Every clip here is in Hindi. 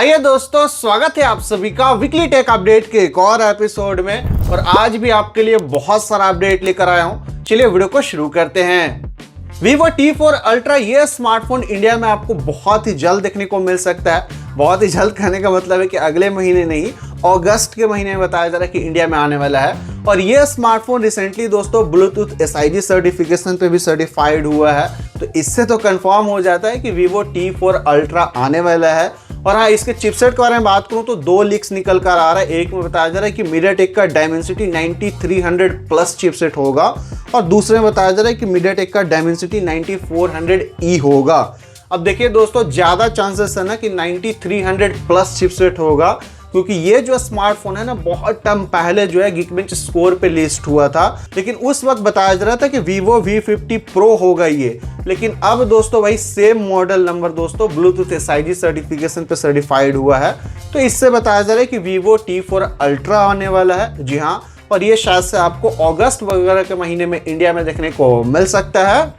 आइए दोस्तों, स्वागत है आप सभी का वीकली टेक अपडेट के एक और एपिसोड में। और आज भी आपके लिए बहुत सारा अपडेट लेकर आया हूं। चलिए वीडियो को शुरू करते हैं। Vivo T4 Ultra ये स्मार्टफोन इंडिया में आपको बहुत ही जल्द देखने को मिल सकता है। बहुत ही जल्द कहने का मतलब है कि अगले महीने नहीं, अगस्त के महीने में बताया जा रहा है कि इंडिया में आने वाला है। और ये स्मार्टफोन रिसेंटली दोस्तों ब्लूटूथ SIG सर्टिफिकेशन पे भी सर्टिफाइड हुआ है, तो इससे तो कंफर्म हो जाता है कि Vivo T4 Ultra आने वाला है। और हाँ, इसके चिपसेट के बारे में बात करूं तो दो लीक्स निकल कर आ रहा है। एक में बताया जा रहा है कि MediaTek का Dimensity 9300 प्लस चिपसेट होगा और दूसरे में बताया जा रहा है कि MediaTek का Dimensity 9400E होगा। अब देखिए दोस्तों, ज़्यादा चांसेस है ना कि 9300 प्लस चिपसेट होगा, क्योंकि ये जो स्मार्टफोन है ना बहुत टाइम पहले जो है Geekbench स्कोर पे लिस्ट हुआ था, लेकिन उस वक्त बताया जा रहा था कि Vivo V50 Pro होगा ये। लेकिन अब दोस्तों भाई सेम मॉडल नंबर दोस्तों ब्लूटूथ SIG सर्टिफिकेशन पे सर्टिफाइड हुआ है, तो इससे बताया जा रहा है कि Vivo T4 Ultra आने वाला है। जी हाँ, और ये शायद से आपको अगस्त वगैरह के महीने में इंडिया में देखने को मिल सकता है।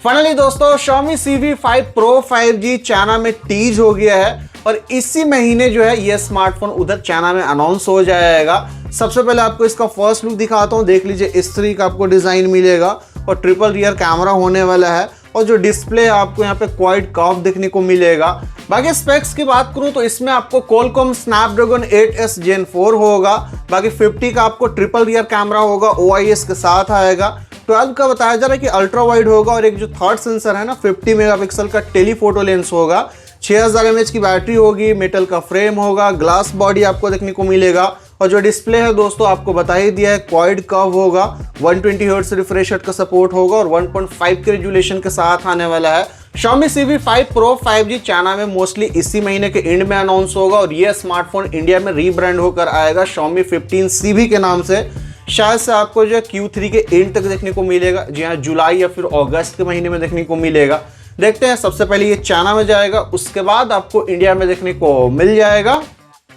फाइनली दोस्तों, Xiaomi CV5 Pro 5G China में टीज हो गया है और इसी महीने जो है ये स्मार्टफोन उधर चाइना में अनाउंस हो जाएगा। सबसे पहले आपको इसका फर्स्ट लुक दिखाता हूँ। देख लीजिए, इस तरीके का आपको डिजाइन मिलेगा और ट्रिपल रियर कैमरा होने वाला है और जो डिस्प्ले आपको यहाँ पे क्वाड कर्व देखने को मिलेगा। बाकी स्पेक्स की बात करूँ तो इसमें आपको Qualcomm Snapdragon 8S Gen 4 होगा। बाकी 50 का आपको ट्रिपल रियर कैमरा होगा, OIS के साथ आएगा। 12 का बताया जा रहा है कि अल्ट्रा वाइड होगा और एक जो थर्ड सेंसर है ना 50 मेगापिक्सल का टेलीफोटो लेंस होगा। 6000 mAh की बैटरी होगी, मेटल का फ्रेम होगा, ग्लास बॉडी आपको देखने को मिलेगा और जो डिस्प्ले है दोस्तों आपको बता ही दिया है क्वाड कर्व होगा। 120 हर्ट्ज रिफ्रेश रेट का सपोर्ट होगा और 1.5 के रेजोल्यूशन के साथ आने वाला है। Xiaomi CV5 Pro 5G China में मोस्टली इसी महीने के एंड में अनाउंस होगा और यह स्मार्टफोन इंडिया में रीब्रांड होकर आएगा Xiaomi 15CV के नाम से। शायद से आपको जो है Q3 के एंड तक देखने को मिलेगा। जी हाँ, जुलाई या फिर अगस्त के महीने में देखने को मिलेगा। देखते हैं, सबसे पहले ये चाइना में जाएगा, उसके बाद आपको इंडिया में देखने को मिल जाएगा।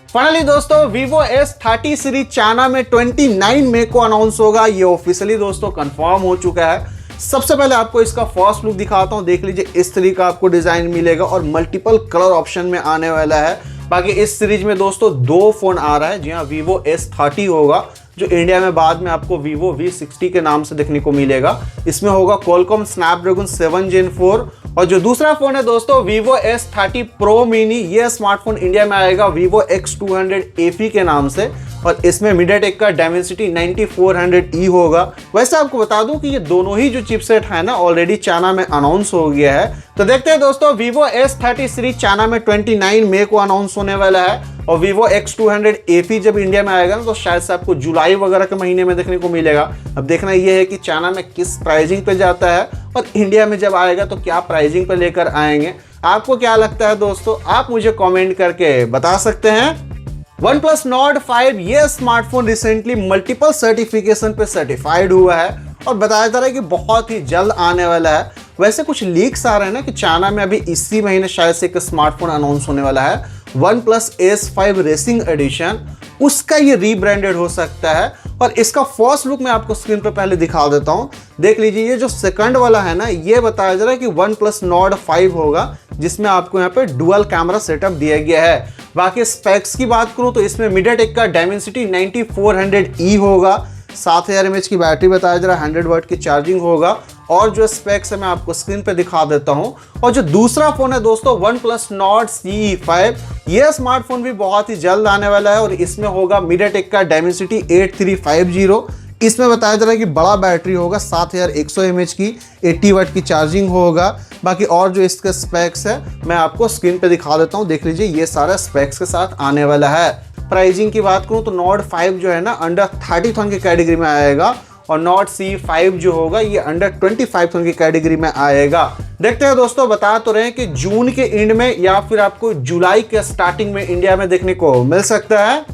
फाइनली दोस्तों, Vivo S30 सीरीज चाइना में 29 मई को अनाउंस होगा। ये ऑफिशियली दोस्तों कंफर्म हो चुका है। सबसे पहले आपको इसका फर्स्ट लुक दिखाता हूँ। देख लीजिए, इस तरीके का आपको डिजाइन मिलेगा और मल्टीपल कलर ऑप्शन में आने वाला है। बाकी इस सीरीज में दोस्तों दो फोन आ रहा है। जी हाँ, Vivo S30 होगा जो इंडिया में बाद में आपको Vivo V60 के नाम से देखने को मिलेगा। इसमें होगा Qualcomm Snapdragon 7 Gen 4 और जो दूसरा फोन है दोस्तों Vivo S30 Pro Mini, ये स्मार्टफोन इंडिया में आएगा Vivo X200 FE के नाम से और इसमें MediaTek का Dimensity 9400E होगा। वैसे आपको बता दूं कि ये दोनों ही जो चिपसेट है ना ऑलरेडी चाइना में अनाउंस हो गया है। तो देखते हैं दोस्तों, Vivo S30 सीरीज चाइना में 29 मई को अनाउंस होने वाला है और Vivo X200 FE जब इंडिया में आएगा ना तो शायद से आपको जुलाई वगैरह के महीने में देखने को मिलेगा। अब देखना ये है कि चाइना में किस प्राइसिंग पे जाता है और इंडिया में जब आएगा तो क्या प्राइसिंग पे लेकर आएंगे। आपको क्या लगता है दोस्तों, आप मुझे कमेंट करके बता सकते हैं। OnePlus Nord 5 ये स्मार्टफोन रिसेंटली मल्टीपल सर्टिफिकेशन पे सर्टिफाइड हुआ है और बताया जा रहा है कि बहुत ही जल्द आने वाला है। वैसे कुछ लीक्स आ रहे हैं ना कि चाइना में अभी इसी महीने शायद से एक स्मार्टफोन अनाउंस होने वाला है, OnePlus S5 रेसिंग एडिशन, उसका ये रीब्रांडेड हो सकता है। और इसका फर्स्ट लुक मैं आपको स्क्रीन पर पहले दिखा देता हूँ। देख लीजिए, ये जो सेकंड वाला है ना, ये बताया जा रहा है कि OnePlus Nord 5 होगा जिसमें आपको यहाँ पे डुअल कैमरा सेटअप दिया गया है। बाकी स्पेक्स की बात करूँ तो इसमें MediaTek का Dimensity 9400E होगा। 7000 mAh की बैटरी बताया जा रहा है, 100 वाट की चार्जिंग होगा और जो स्पेक्स है मैं आपको स्क्रीन पे दिखा देता हूं। और जो दूसरा फोन है दोस्तों OnePlus Nord CE5, ये स्मार्टफोन भी बहुत ही जल्द आने वाला है और इसमें होगा MediaTek का Dimensity 8350। इसमें बताया जा रहा है कि बड़ा बैटरी होगा, 7100 mAh की, 80 वाट की चार्जिंग होगा। बाकी और जो इसके स्पेक्स है मैं आपको स्क्रीन पे दिखा देता हूँ। देख लीजिए, ये सारा स्पेक्स के साथ आने वाला है। प्राइसिंग की बात करूँ तो Nord 5 जो है ना अंडर 30,000 की कैटेगरी में आएगा और Nord CE5 जो होगा ये अंडर 25,000 की कैटेगरी में आएगा। देखते हैं दोस्तों, बता तो रहे हैं कि जून के एंड में या फिर आपको जुलाई के स्टार्टिंग में इंडिया में देखने को मिल सकता है।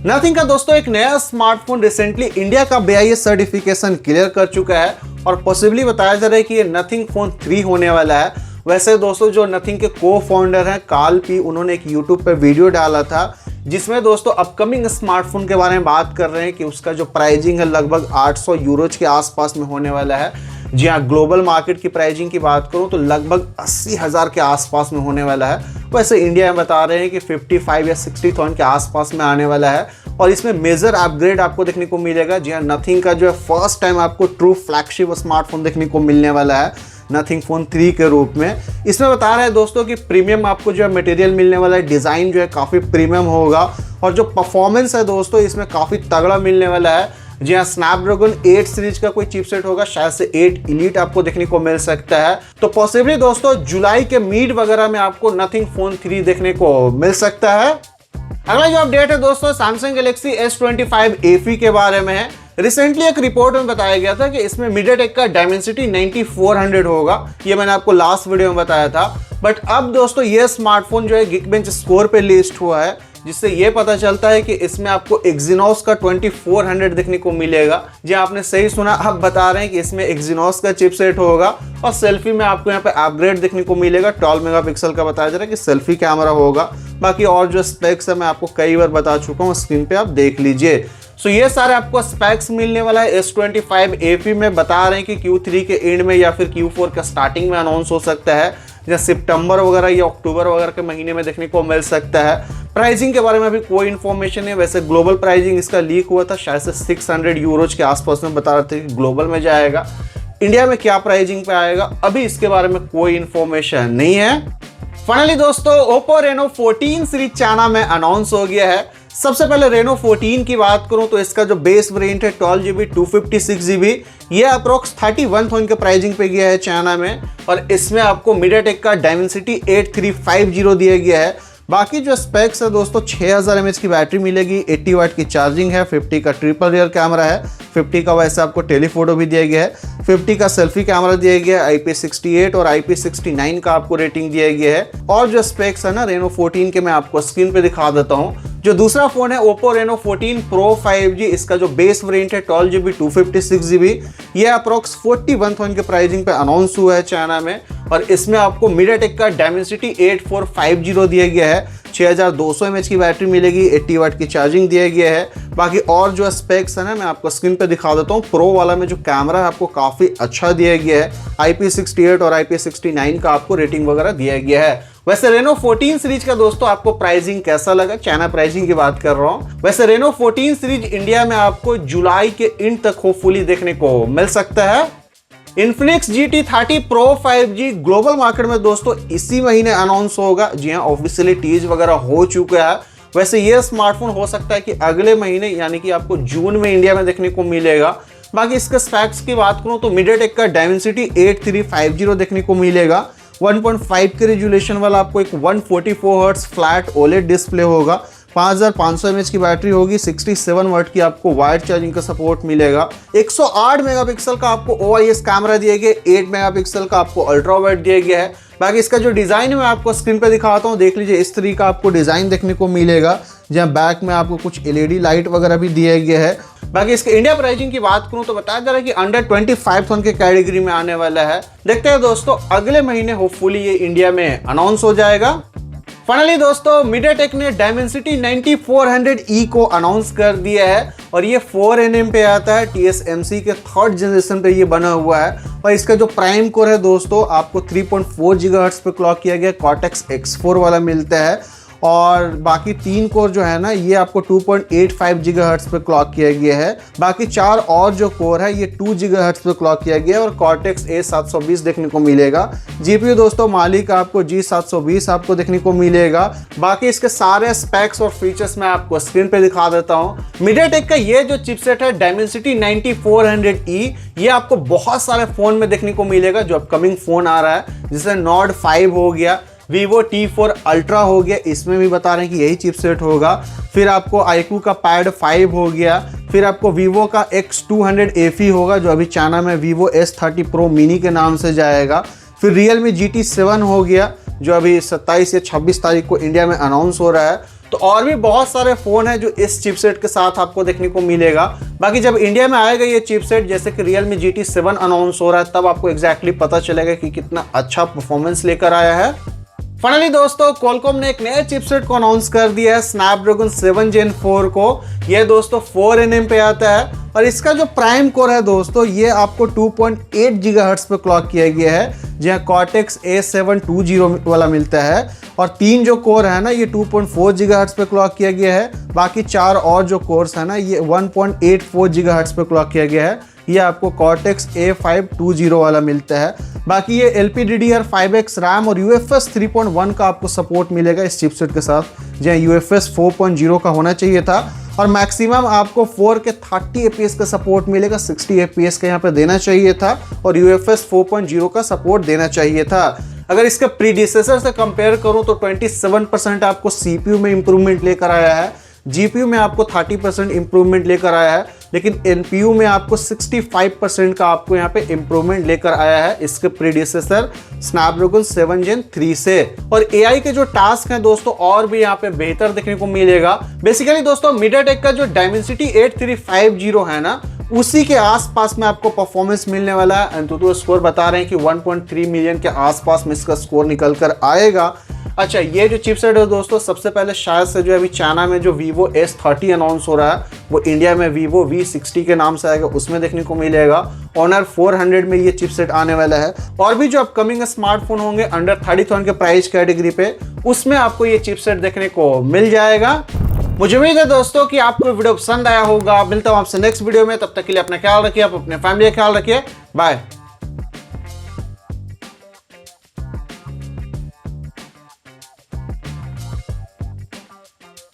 नथिंग का दोस्तों एक नया स्मार्टफोन रिसेंटली इंडिया का BIS सर्टिफिकेशन क्लियर कर चुका है और पॉसिबली बताया जा रहा है कि ये नथिंग फोन 3 होने वाला है। वैसे दोस्तों जो नथिंग के को फाउंडर हैं कार्ल पी, उन्होंने एक यूट्यूब पे वीडियो डाला था जिसमें दोस्तों अपकमिंग स्मार्टफोन के बारे में बात कर रहे हैं कि उसका जो प्राइसिंग है लगभग 800 यूरोज के आसपास में होने वाला है। जी हाँ, ग्लोबल मार्केट की प्राइसिंग की बात करूँ तो लगभग 80,000 के आसपास में होने वाला है। वैसे इंडिया में बता रहे हैं कि 55 या 60,000 के आसपास में आने वाला है और इसमें मेजर अपग्रेड आपको देखने को मिलेगा। जी हाँ, नथिंग का जो है फर्स्ट टाइम आपको ट्रू फ्लैगशिप स्मार्टफोन देखने को मिलने वाला है नथिंग फोन 3 के रूप में। इसमें बता रहे हैं दोस्तों कि प्रीमियम आपको जो है मटेरियल मिलने वाला है, डिज़ाइन जो है काफ़ी प्रीमियम होगा और जो परफॉर्मेंस है दोस्तों इसमें काफ़ी तगड़ा मिलने वाला है। जी हाँ, स्नैपड्रैगन 8 सीरीज का कोई चिपसेट होगा, शायद से 8 एलीट आपको देखने को मिल सकता है। तो पॉसिबली दोस्तों जुलाई के मिड वगैरह में आपको नथिंग फोन 3 देखने को मिल सकता है। अगला जो अपडेट है दोस्तों सैमसंग गैलेक्सी S25 FE के बारे में है। रिसेंटली एक रिपोर्ट में बताया गया था कि इसमें मीडियाटेक का डायमेंसिटी 9400 होगा, ये मैंने आपको लास्ट वीडियो में बताया था। बट अब दोस्तों ये स्मार्टफोन जो है Geekbench स्कोर पे लिस्ट हुआ है, जिससे ये पता चलता है कि इसमें आपको Exynos का 2400 देखने को मिलेगा। जी आपने सही सुना, अब बता रहे हैं कि इसमें Exynos का चिपसेट होगा और सेल्फी में आपको यहाँ पे अपग्रेड देखने को मिलेगा। 12 मेगापिक्सल का बताया जा रहा है कि सेल्फी कैमरा होगा। बाकी और जो स्पेक्स है मैं आपको कई बार बता चुका हूँ, स्क्रीन पे आप देख लीजिए। सो ये सारे आपको स्पेक्स मिलने वाला है। S25 FE में बता रहे हैं कि Q3 के एंड में या फिर Q4 का स्टार्टिंग में अनाउंस हो सकता है, या सितंबर वगैरह या अक्टूबर वगैरह के महीने में देखने को मिल सकता है। प्राइसिंग के बारे में अभी कोई इन्फॉर्मेशन है। वैसे ग्लोबल प्राइसिंग इसका लीक हुआ था, शायद से 600 यूरोज के आसपास में बता रहे थे कि ग्लोबल में जाएगा। इंडिया में क्या प्राइसिंग पे आएगा अभी इसके बारे में कोई इन्फॉर्मेशन नहीं है। फाइनली दोस्तों Oppo Reno 14 सीरीज चाइना में अनाउंस हो गया है। सबसे पहले Reno 14 की बात करूं तो इसका जो बेस वेरिएंट है 12GB 256GB, ये अप्रोक्स 31,000 के प्राइसिंग पे गया है चाइना में और इसमें आपको मीडियाटेक का डायमेंसिटी 8350 दिया गया है। बाकी जो स्पेक्स है दोस्तों 6000 mAh की बैटरी मिलेगी, 80 वाट की चार्जिंग है, 50 का ट्रिपल रियर कैमरा है, 50 का वैसे आपको टेलीफोटो भी दिया गया है, 50 का सेल्फी कैमरा दिया गया है, IP68 और IP69 का आपको रेटिंग दिया गया है। और जो स्पेक्स है ना Reno 14 के मैं आपको स्क्रीन पे दिखा देता हूँ। जो दूसरा फोन है Oppo Reno 14 Pro 5G, इसका जो बेस वेरिएंट है 12GB 256GB, ये अप्रोक्स 41,000 के प्राइसिंग पे अनाउंस हुआ है चाइना में और इसमें आपको मीडियाटेक का डायमेंसिटी 8450 दिया गया है, 6200 mAh की बैटरी मिलेगी, 80 वाट की चार्जिंग दिया गया है। बाकी और जो स्पेक्स है ना मैं आपको स्क्रीन पे दिखा देता हूँ। प्रो वाला में जो कैमरा है आपको काफ़ी अच्छा दिया गया है, IP68 और IP69 का आपको रेटिंग वगैरह दिया गया है। वैसे Reno 14 सीरीज का दोस्तों आपको प्राइसिंग कैसा लगा, चाइना प्राइसिंग की बात कर रहा हूँ। वैसे Reno 14 सीरीज इंडिया में आपको जुलाई के एंड तक होपफुली देखने को मिल सकता है। Infinix GT30 Pro 5G global market में दोस्तों इसी महीने अनाउंस होगा। जी हाँ, ऑफिशियली टीज वगैरह हो चुका है। वैसे ये स्मार्टफोन हो सकता है कि अगले महीने यानी कि आपको जून में इंडिया में देखने को मिलेगा। बाकी इसके स्पेक्स की बात करूँ तो मीडियाटेक का डायमेंसिटी 8350 देखने को मिलेगा, 1.5 के रेजोल्यूशन वाला आपको एक 144 हर्ट्ज फ्लैट ओलेड डिस्प्ले होगा, 5500 mAh की बैटरी होगी, 67 वाट की आपको वायर्ड चार्जिंग का सपोर्ट मिलेगा, 108 मेगापिक्सल का आपको OIS कैमरा दिया गया, 8 मेगापिक्सल का आपको अल्ट्रा वाइड दिया गया है। बाकी इसका जो डिज़ाइन है मैं आपको स्क्रीन पे दिखाता हूँ, देख लीजिए। इस तरीके का आपको डिज़ाइन देखने को मिलेगा, जहाँ बैक में आपको कुछ LED लाइट वगैरह भी दिया गया है। बाकी इसके इंडिया प्राइसिंग की बात करूं तो बताया जा रहा है कि अंडर 25,000 के कैटेगरी में आने वाला है। देखते हैं दोस्तों अगले महीने होपफुली ये इंडिया में अनाउंस हो जाएगा। फाइनली दोस्तों मीडियाटेक ने डायमेंसिटी 9400E को अनाउंस कर दिया है और ये 4nm पे आता है, TSMC के 3rd जनरेशन पे ये बना हुआ है और इसका जो प्राइम कोर है दोस्तों आपको 3.4 GHz पे क्लॉक किया गया, Cortex X4 वाला मिलता है और बाकी 3 कोर जो है ना ये आपको 2.85 GHz पे क्लॉक किया गया है। बाकी 4 और जो कोर है ये 2 GHz पे क्लॉक किया गया है और Cortex A720 देखने को मिलेगा। जीपीयू दोस्तों मालिक आपको G720 आपको देखने को मिलेगा। बाकी इसके सारे स्पेक्स और फीचर्स मैं आपको स्क्रीन पे दिखा देता हूँ। मीडियाटेक का ये जो चिपसेट है डायमेंसिटी 9400E, ये आपको बहुत सारे फोन में देखने को मिलेगा जो अपकमिंग फोन आ रहा है, जैसे Nord 5 हो गया, Vivo T4 Ultra हो गया, इसमें भी बता रहे हैं कि यही चिपसेट होगा। फिर आपको iQOO का Pad 5 हो गया, फिर आपको Vivo का X200 FE होगा जो अभी चाइना में Vivo S30 Pro Mini के नाम से जाएगा। फिर Realme GT7 हो गया जो अभी 27 या 26 तारीख को इंडिया में अनाउंस हो रहा है। तो और भी बहुत सारे फ़ोन हैं जो इस चिपसेट के साथ आपको देखने को मिलेगा। बाकी जब इंडिया में आएगा ये चिपसेट, जैसे कि Realme GT7 अनाउंस हो रहा है, तब आपको एग्जैक्टली पता चलेगा कि कितना अच्छा परफॉर्मेंस लेकर आया है। फाइनली दोस्तों क्वालकॉम ने एक नया चिपसेट को अनाउंस कर दिया है, स्नैपड्रैगन 7 Gen 4 को। ये दोस्तों 4nm पे आता है और इसका जो प्राइम कोर है दोस्तों ये आपको 2.8 GHz पे क्लॉक किया गया है, जहाँ कॉर्टेक्स A720 वाला मिलता है। और 3 जो कोर है ना ये 2.4 GHz पे क्लॉक किया गया है। बाकी 4 और जो कोर्स है ना ये 1.84 GHz पे क्लॉक किया गया है। ये आपको कॉर्टेक्स A520 वाला मिलता है। बाकी ये LPDDR5X रैम और UFS 3.1 का आपको सपोर्ट मिलेगा इस चिपसेट के साथ, जहाँ UFS 4.0 का होना चाहिए था। और मैक्सिमम आपको 4K 30 FPS का सपोर्ट मिलेगा, 60 FPS का यहाँ पे देना चाहिए था और UFS 4.0 का सपोर्ट देना चाहिए था। अगर इसके प्रीडिसेसर से कंपेयर करूं तो 27% आपको CPU में इंप्रूवमेंट लेकर आया है, GPU में आपको 30% इंप्रूवमेंट लेकर आया है, लेकिन NPU में आपको 65% का आपको यहाँ पे इंप्रूवमेंट लेकर आया है इसके प्रीडिसेसर स्नैपड्रैगन 7 Gen 3 से। और AI के जो टास्क हैं दोस्तों और भी यहाँ पे बेहतर देखने को मिलेगा। बेसिकली दोस्तों मीडियाटेक का जो डायमेंसिटी 8350 है ना उसी के आसपास में आपको परफॉर्मेंस मिलने वाला है। अंतुतु स्कोर बता रहे हैं कि 1.3 मिलियन के आसपास में इसका स्कोर निकल कर आएगा। अच्छा, ये जो चिपसेट है दोस्तों सबसे पहले शायद से जो है अभी चाइना में जो Vivo S30 अनाउंस हो रहा है वो इंडिया में Vivo V60 के नाम से आएगा, उसमें देखने को मिलेगा। Honor 400 में ये चिपसेट आने वाला है। और भी जो अपकमिंग स्मार्टफोन होंगे अंडर 30,000 के प्राइस कैटेगरी पे उसमें आपको ये चिपसेट देखने को मिल जाएगा। मुझे उम्मीद है दोस्तों कि आपको वीडियो पसंद आया होगा। मिलता हूँ आपसे नेक्स्ट वीडियो में, तब तक के लिए अपना ख्याल रखिए, आप अपने फैमिली का ख्याल रखिए। बाय।